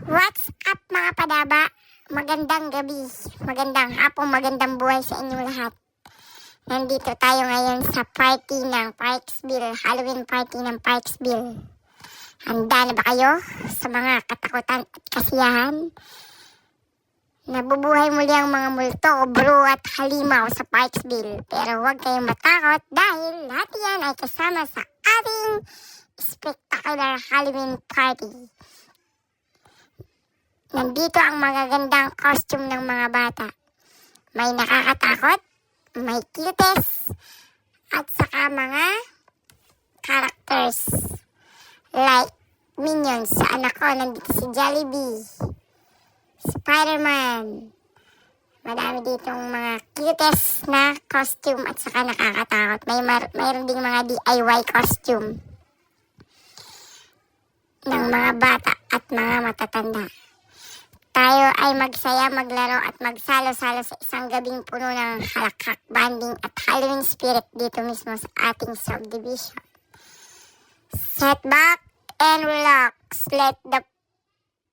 What's up mga padaba? Magandang gabi, magandang hapon, magandang buhay sa inyong lahat. Nandito tayo ngayon sa party ng Parksville, Halloween party ng Parksville. Handa na ba kayo sa mga katakutan at kasiyahan? Nabubuhay muli ang mga multo, bro at halimaw sa Parksville. Pero huwag kayong matakot dahil lahat yan ay kasama sa ating spectacular Halloween party. Nandito ang magagandang costume ng mga bata. May nakakatakot, may cutest, at saka mga characters like Minions. Sa anak ko, nandito si Jollibee, Spider-Man. Madami ditong mga cutest na costume at saka nakakatakot. Mayroon ding mga DIY costume ng mga bata at mga matatanda. Tayo ay magsaya, maglaro at magsalo-salo sa isang gabing puno ng halakhak, banding at Halloween spirit dito mismo sa ating subdivision. Set back and relax. Let the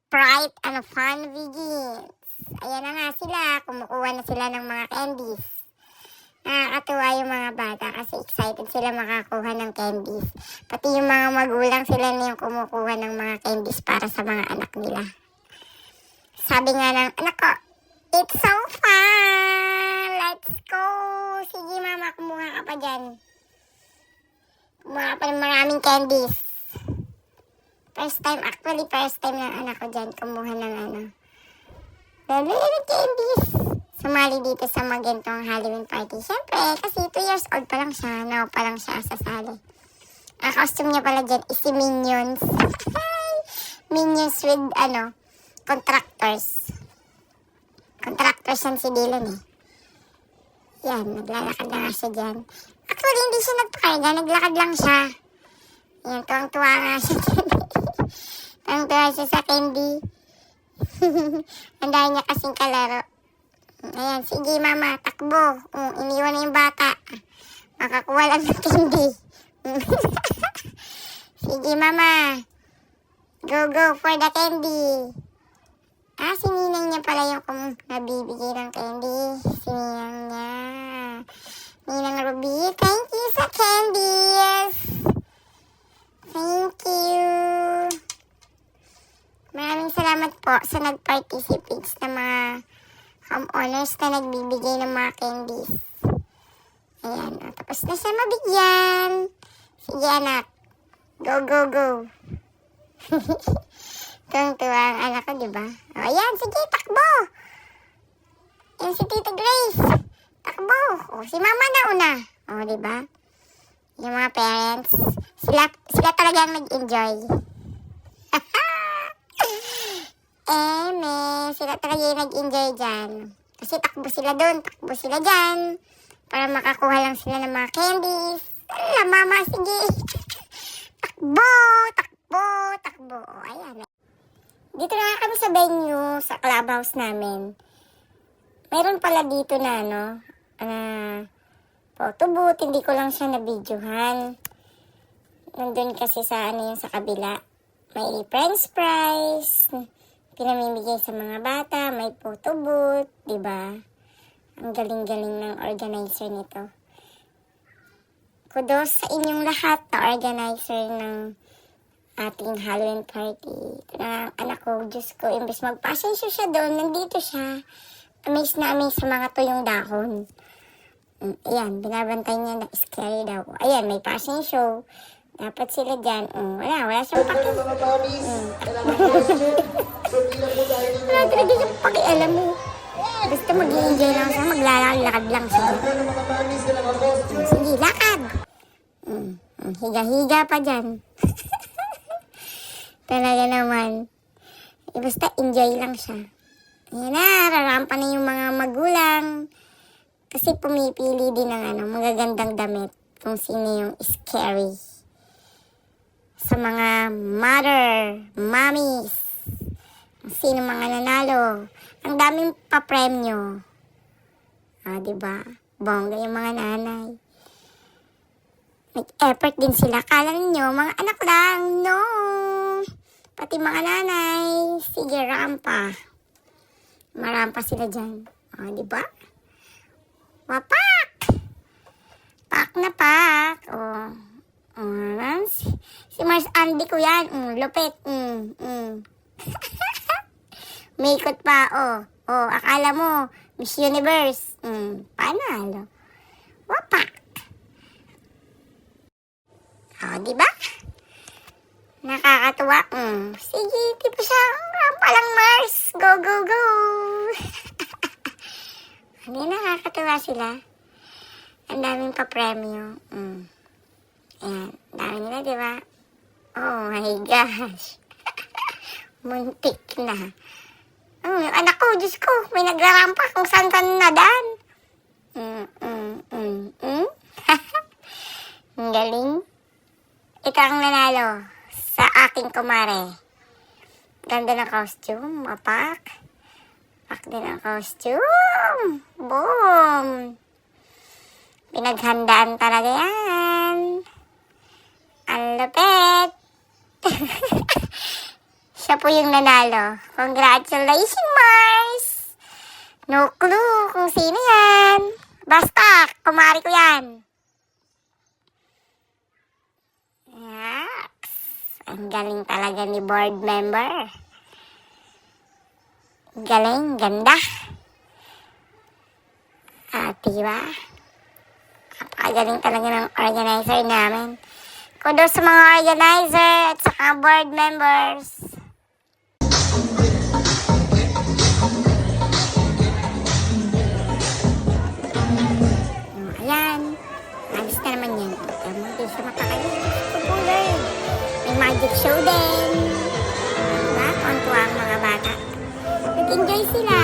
pride and fun begins. Ayan na nga sila. Kumukuha na sila ng mga candies. Nakakatuwa yung mga bata kasi excited sila makakuha ng candies. Pati yung mga magulang sila na yung kumukuha ng mga candies para sa mga anak nila. Sabi nga ng anak ko, it's so fun! Let's go! Sige mama, kumuha ka pa dyan. Kumuha ka pa ng maraming candies. First time ng anak ko dyan, kumuha ng candies. Sumali dito sa magentong Halloween party. Siyempre, kasi 2 years old pa lang siya. Now pa lang siya sasali. Ang costume niya pala dyan is si Minions. Minions with, contractors. Contractors yan si Dylan eh. Yan, naglalakad na nga siya dyan. Actually, hindi siya nagpakarga. Naglakad lang siya. Yan, tuwang-tuwa nga siya dyan. Tuwang-tuwa siya sa candy. Ang dahil niya kasing kalaro. Ayan, sige mama, takbo. Iniwan na yung bata. Makakuha lang ng candy. Sige mama. Go for the candy. Si ninang niya pala yung nabibigay ng candy. Si ninang niya. Ninang Ruby, thank you sa candies. Thank you. Maraming salamat po sa nag-participate na mga homeowners na nagbibigay ng mga candies. Ayan, tapos na siya mabigyan. Sige anak, go. Tuwang-tuwa ang anak ko, diba? Ayan, sige, takbo. Yan si Tita Grace. Takbo. Si mama na una. Diba? Yung mga parents, sila talagang nag-enjoy. Sila talaga yung nag-enjoy dyan. Kasi takbo sila dun, takbo sila dyan. Para makakuha lang sila ng mga candies. Ala, mama, sige. Takbo. Ayan. Dito na kami sa venue, sa clubhouse namin. Meron pala dito na, photo booth. Hindi ko lang siya na-videohan. Nandun kasi sa sa kabila. May french fries, pinamimigay sa mga bata, may photo booth, diba? Ang galing-galing ng organizer nito. Kudos sa inyong lahat na organizer ng ating Halloween party. Ito na anak ko, Diyos ko, imbes mag-passion show siya doon, nandito siya. Amaze na amaze sa mga tuyong dahon. Ayan, binabantay niya na scary daw. Ayan, may passion show. Dapat sila dyan. Wala siyang paki. Wala talaga siyang pakialam mo. Basta mag-i-enjoy lang siya, maglalakad lang siya. Sige, lakad. Higa-higa pa dyan. Talaga naman. Basta enjoy lang siya. Ayan na, rarampa na yung mga magulang. Kasi pumipili din ng magagandang damit kung sino yung scary. Sa mga mommies. Kung sino mga nanalo. Ang daming papremyo. Diba? Bongga yung mga nanay. Nag-effort din sila. Kala ninyo, mga anak lang. No! Pati mga nanay, Sige, rampa. Marampa sila dyan. O, di ba? Wapak! Pak na pak. O. Si Mars Andy ko yan. Lupit. May ikot pa. Akala mo, Miss Universe. Panalo. Wapak. O, di ba? Nakakatuwa. Sige, tipo siya. Rampa lang, Mars. Go, go, go. Hindi, nakakatuwa sila. Ang daming pa-premyo. Ayan, dami nila, di ba? Oh my gosh. Muntik na. Yung anak ko, Diyos ko, may nagrarampa kung saan-saan na daan. Ang galing. Ito ang nanalo sa aking kumare. Ganda ng costume, mapak. Pak din ang costume. Boom! Pinaghandaan talaga yan. Ang lupit. Siya po yung nanalo. Congratulations, Mars! No clue kung sino yan. Basta, kumari ko yan. Yaks. Ang galing talaga ni board member. Galing, ganda. At diba? Napakagaling talaga ng organizer namin. Kudos sa mga organizer at saka board members. Ayan. Alis na naman yan. Hindi siya makakalit. Kukulay. May magic show din. Diba? Tuwan-tuwa ang mga bata. Nag-enjoy sila.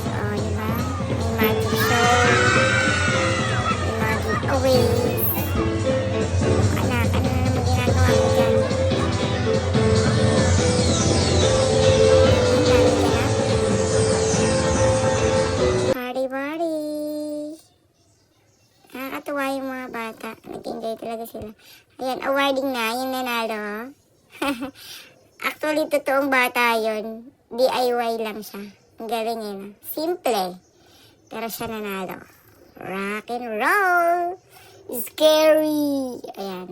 So, diba? May magic show. May magic away. Anak, ano na naman ginagawa ko dyan? Ang dami ka na. Party-party. Nakakatuwa yung mga bata. Nag-enjoy talaga sila. Ayan, awarding na. Yung nanalo. Actually, totoong bata yun. DIY lang siya. Ang galing yun. Simple. Pero siya nanalo. Rock and roll. Scary. Ayan.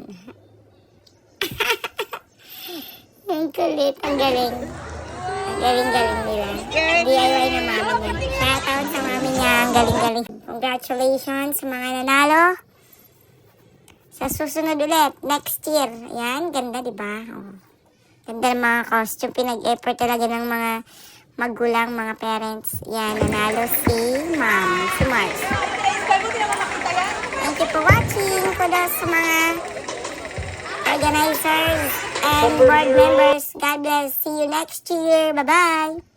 Ang kulit. Ang galing. Ang galing-galing nila. DIY na mami niya. Shoutout sa mami niya. Ang galing-galing. Congratulations sa mga nanalo. Sa susunod ulit. Next year. Ayan. Ganda, diba? Oh. Ganda ng mga costume. Pinag-effort talaga ng mga magulang, mga parents. Yan, nanalo si Ma'am, si Mars. Thank you for watching. Kudos sa mga organizers and board members. God bless. See you next year. Bye-bye.